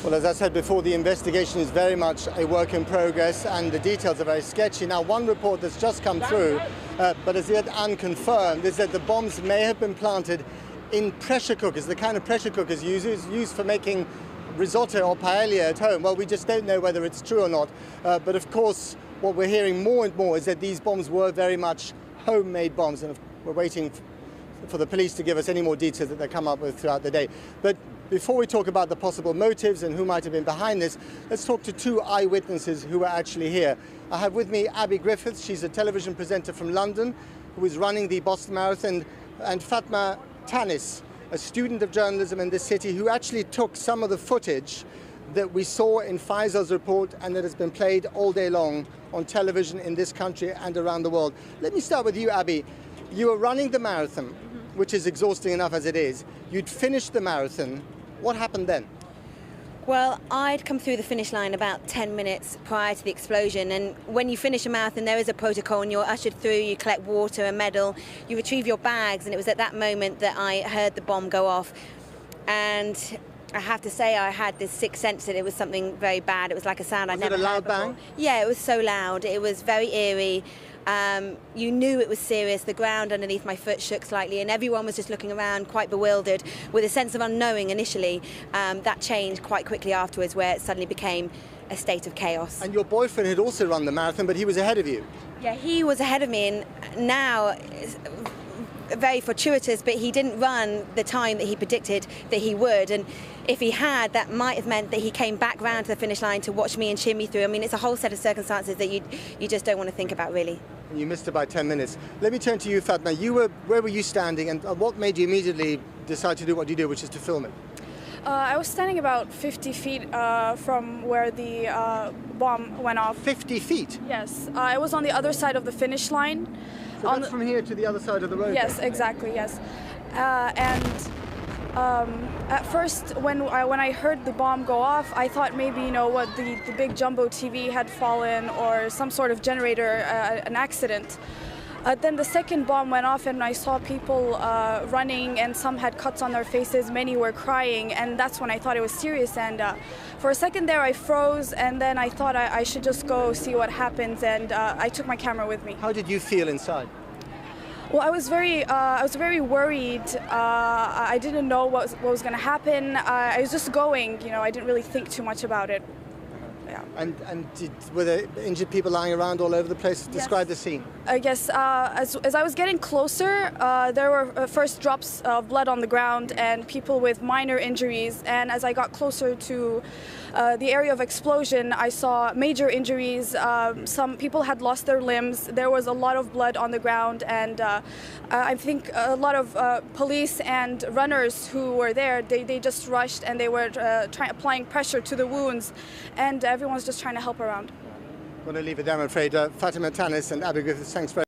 Well, as I said before, the investigation is very much a work in progress and the details are very sketchy. Now, one report that's just come through, but is yet unconfirmed, is that the bombs may have been planted in pressure cookers, the kind of pressure cookers used for making risotto or paella at home. Well, we just don't know whether it's true or not. But of course, what we're hearing more and more is that these bombs were very much homemade bombs, and we're waiting for the police to give us any more details that they come up with throughout the day. But before we talk about the possible motives and who might have been behind this, let's talk to two eyewitnesses who were actually here. I have with me Abby Griffiths. She's a television presenter from London who is running the Boston Marathon, and Fatma Tanis, a student of journalism in this city who actually took some of the footage that we saw in Faisal's report and that has been played all day long on television in this country and around the world. Let me start with you, Abby. You were running the marathon, which is exhausting enough as it is. You'd finished the marathon. What happened then? Well, I'd come through the finish line about 10 minutes prior to the explosion, and when you finish a marathon there is a protocol and you're ushered through, you collect water, a medal, you retrieve your bags, and it was at that moment that I heard the bomb go off. And I have to say, I had this sixth sense that it was something very bad. It was like a sound I'd never heard before. Was it a loud bang? Yeah, it was so loud. It was very eerie. You knew it was serious. The ground underneath my foot shook slightly and everyone was just looking around quite bewildered with a sense of unknowing initially. That changed quite quickly afterwards, where it suddenly became a state of chaos. And your boyfriend had also run the marathon, but he was ahead of you. Yeah, he was ahead of me, and now it's very fortuitous, but he didn't run the time that he predicted that he would, and if he had, that might have meant that he came back round to the finish line to watch me and cheer me through. I mean, it's a whole set of circumstances that you just don't want to think about, really. And you missed it by 10 minutes. Let me turn to you, Fatma. Where were you standing, and what made you immediately decide to do what you did, which is to film it? I was standing about 50 feet from where the bomb went off. 50 feet? Yes. I was on the other side of the finish line. So that's from here to the other side of the road? Yes, exactly, yes. At first, when I heard the bomb go off, I thought maybe, the big jumbo TV had fallen or some sort of generator, an accident. Then the second bomb went off and I saw people running, and some had cuts on their faces, many were crying, and that's when I thought it was serious. And for a second there I froze, and then I thought I should just go see what happens, and I took my camera with me. How did you feel inside? Well, I was very worried. I didn't know what was going to happen. I was just going, I didn't really think too much about it. Yeah. And were there injured people lying around all over the place? Describe the scene. Yes, as I was getting closer, there were first drops of blood on the ground and people with minor injuries. And as I got closer to the area of explosion, I saw major injuries. Some people had lost their limbs. There was a lot of blood on the ground, and I think a lot of police and runners who were there, they just rushed and they were applying pressure to the wounds, and everyone was just trying to help around. I'm going to leave it there, I'm afraid. Fatma Tanis and Abby Griffiths, thanks very much.